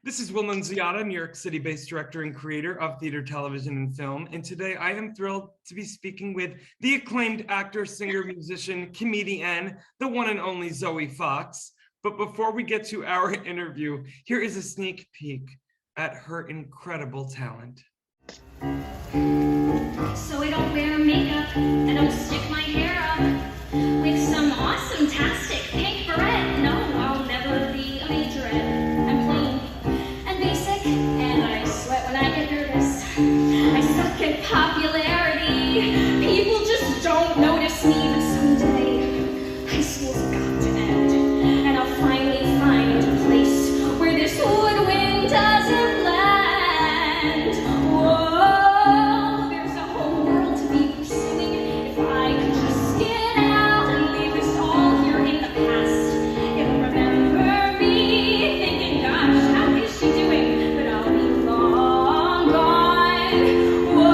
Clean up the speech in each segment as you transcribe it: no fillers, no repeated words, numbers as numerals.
This is Will Nunziata, New York City-based director and creator of theater, television, and film. And today I am thrilled to be speaking with the acclaimed actor, singer, musician, comedian, the one and only ZOE FOX. But before we get to our interview, here is a sneak peek at her incredible talent. So I don't wear makeup, I don't stick my hair up with some awesome-tastic pink beret. No, I'll never be a majorette. I'm plain and basic, and I sweat when I get nervous. I suck at popularity. People just don't notice me, but someday high school's got to end, and I'll finally find a place where this woodwind doesn't land. Whoa, there's a whole world to be pursuing if I could just get out and leave this all here in the past. You'll remember me thinking, gosh, how is she doing? But I'll be long gone. Whoa,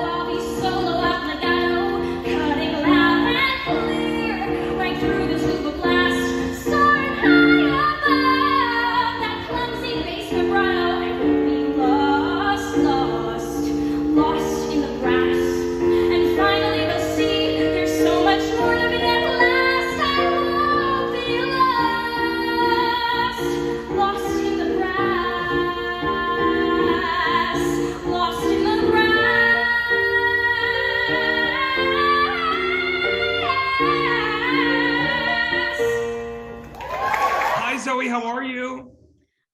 I'll be solo out legato, cutting loud and clear, right through the tube of blast, soaring high above that clumsy bass vibrato. I will be lost, lost in the grass. And finally they'll see there's so much more to me at last. I won't be lost in the grass, lost in the grass. Hi, ZOE, how are you?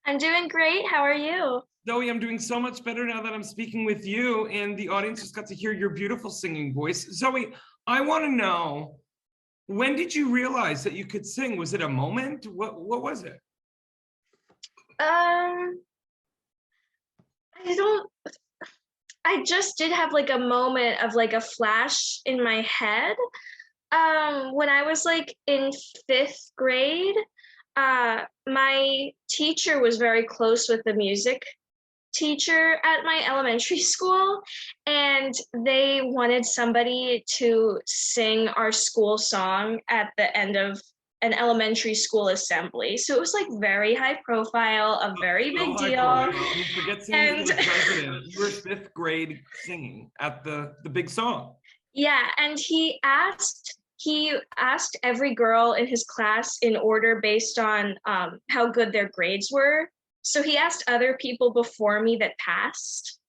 I'm doing great. How are you? ZOE, I'm doing so much better now that I'm speaking with you, and the audience just got to hear your beautiful singing voice. ZOE, I want to know, when did you realize that you could sing? Was it a moment? What was it? I I just did have like a moment of like a flash in my head. When I was like in 5th grade, my teacher was very close with the music teacher at my elementary school, and they wanted somebody to sing our school song at the end of an elementary school assembly. So it was like very high profile, a very big So high deal. profile. I mean, forget singing And for the president. You were 5th grade singing at the big song. yeah, and he asked every girl in his class in order based on how good their grades were. So he asked other people before me that passed.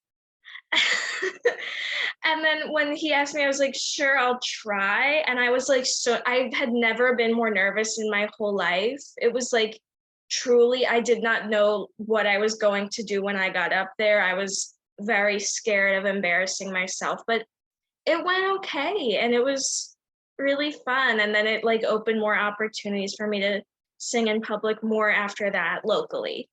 And then when he asked me, I was like, sure, I'll try. And I was like, I had never been more nervous in my whole life. It was like, truly, I did not know what I was going to do when I got up there. I was very scared of embarrassing myself, but it went okay. And it was really fun. And then it like opened more opportunities for me to sing in public more after that locally.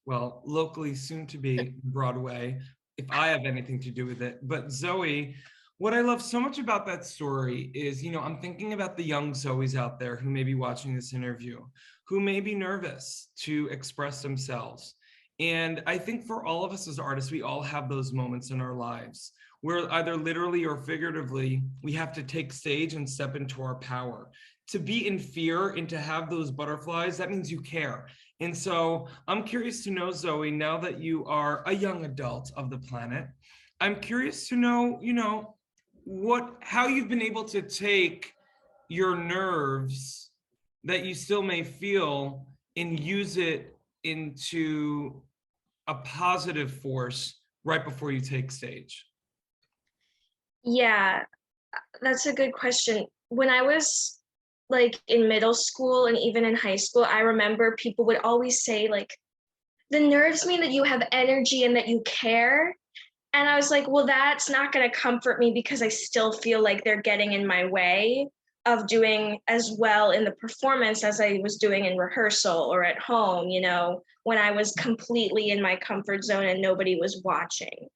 Well, locally, soon to be Broadway, if I have anything to do with it. But ZOE, what I love so much about that story is, I'm thinking about the young ZOEs out there who may be watching this interview, who may be nervous to express themselves. And I think for all of us as artists, we all have those moments in our lives where either literally or figuratively, we have to take stage and step into our power. To be in fear and to have those butterflies, that means you care. And so I'm curious to know, ZOE, now that you are a young adult of the planet, I'm curious to know, how you've been able to take your nerves that you still may feel and use it into a positive force right before you take stage. Yeah, that's a good question. When I was like in middle school and even in high school, I remember people would always say like, the nerves mean that you have energy and that you care. And I was like, well, that's not going to comfort me because I still feel like they're getting in my way of doing as well in the performance as I was doing in rehearsal or at home, when I was completely in my comfort zone and nobody was watching.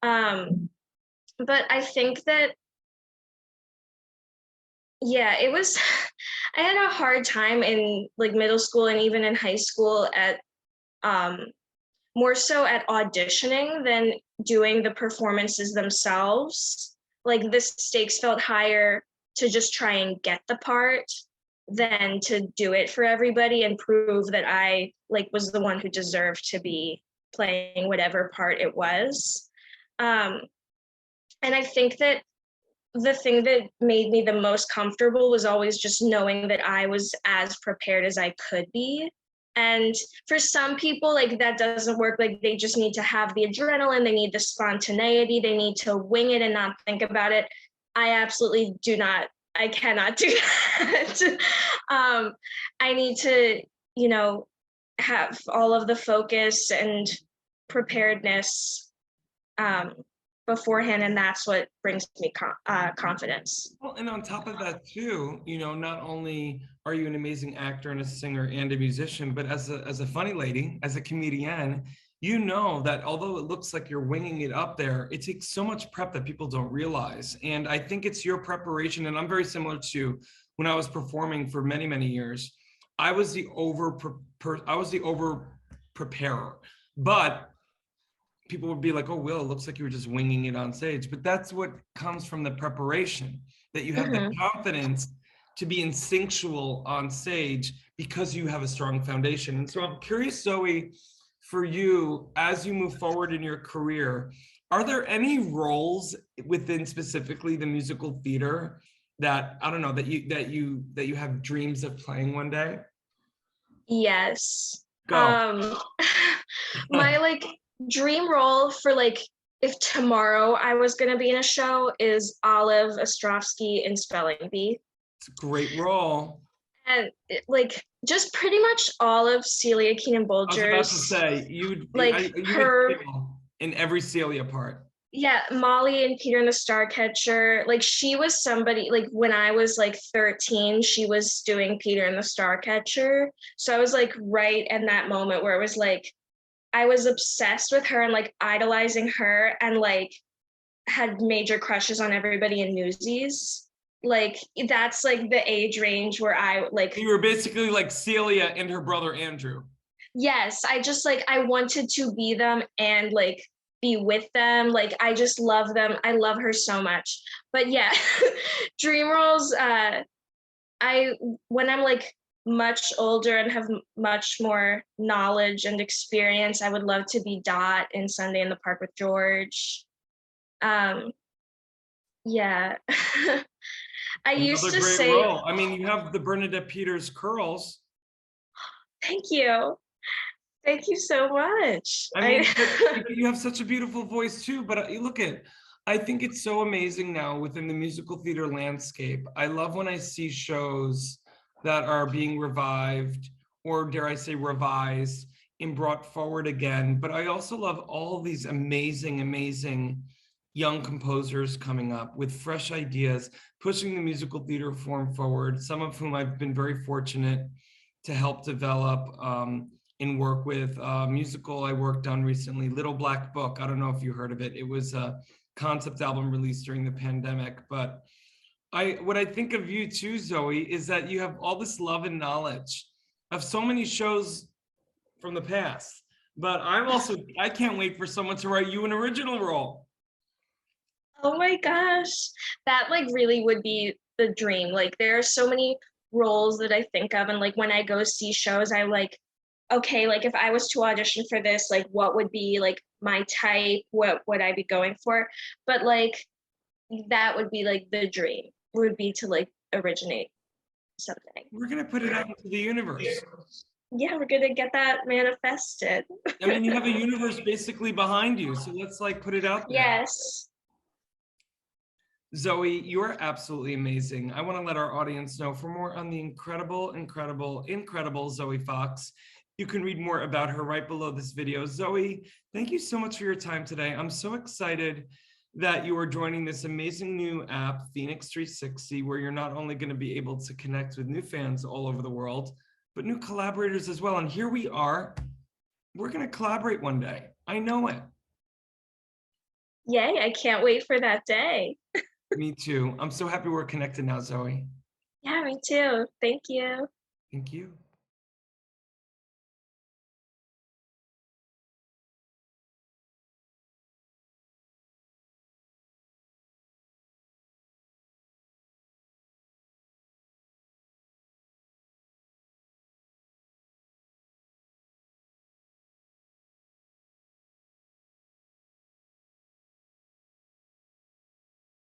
But I think that, yeah, I had a hard time in like middle school and even in high school at more so at auditioning than doing the performances themselves. Like the stakes felt higher to just try and get the part than to do it for everybody and prove that I like was the one who deserved to be playing whatever part it was. And I think that the thing that made me the most comfortable was always just knowing that I was as prepared as I could be. And for some people, like that doesn't work. Like they just need to have the adrenaline, they need the spontaneity, they need to wing it and not think about it. I absolutely do not, I cannot do that. I need to, you know, have all of the focus and preparedness beforehand, and that's what brings me confidence. Well, and on top of that too, you know, not only are you an amazing actor and a singer and a musician, but as a funny lady, as a comedian, you know that although it looks like you're winging it up there, it takes so much prep that people don't realize. And I think it's your preparation, and I'm very similar to when I was performing for many, many years. I was the over preparer, but people would be like, oh, Will, it looks like you were just winging it on stage. But that's what comes from the preparation, that you have the confidence to be instinctual on stage because you have a strong foundation. And so I'm curious, ZOE, for you, as you move forward in your career, are there any roles within specifically the musical theater that, I don't know, that you have dreams of playing one day? Yes. Go. My like dream role for like if tomorrow I was going to be in a show is Olive Ostrovsky in Spelling Bee. It's a great role. And like just pretty much all of Celia Keenan Bolger's. I was about to say, you her in every Celia part. Yeah, Molly and Peter and the Starcatcher. Like she was somebody, like when I was like 13, she was doing Peter and the Starcatcher. So I was like right in that moment where it was like I was obsessed with her and like idolizing her and like had major crushes on everybody in Newsies. Like that's like the age range where I like. You were basically like Celia and her brother Andrew. Yes, I just like I wanted to be them and like be with them. Like I just love them. I love her so much. But yeah, dream roles. When I'm like much older and have much more knowledge and experience, I would love to be Dot in Sunday in the Park with George. Yeah. I used to say role. I mean, you have the Bernadette Peters curls. Thank you. Thank you so much. I mean, you have such a beautiful voice too, but I think it's so amazing now within the musical theater landscape. I love when I see shows that are being revived, or dare I say revised, and brought forward again. But I also love all these amazing, amazing young composers coming up with fresh ideas, pushing the musical theater form forward, some of whom I've been very fortunate to help develop and work with. Musical I worked on recently, Little Black Book. I don't know if you heard of it. It was a concept album released during the pandemic. But what I think of you too, ZOE, is that you have all this love and knowledge of so many shows from the past. But I can't wait for someone to write you an original role. Oh my gosh, that like really would be the dream. Like there are so many roles that I think of, and like when I go see shows, I like, okay, like if I was to audition for this, like what would be like my type, what would I be going for? But like that would be like the dream, would be to like originate something. We're gonna put it out into the universe. Yeah, we're gonna get that manifested. I mean, you have a universe basically behind you, so let's like put it out there. Yes. ZOE, you are absolutely amazing. I want to let our audience know, for more on the incredible ZOE Fox, you can read more about her right below this video. ZOE, thank you so much for your time today. I'm so excited that you are joining this amazing new app, FENIX 360, where you're not only going to be able to connect with new fans all over the world, but new collaborators as well. And here we are. We're going to collaborate one day. I know it. Yay, I can't wait for that day. Me too. I'm so happy we're connected now, ZOE. Yeah, me too. Thank you. Thank you.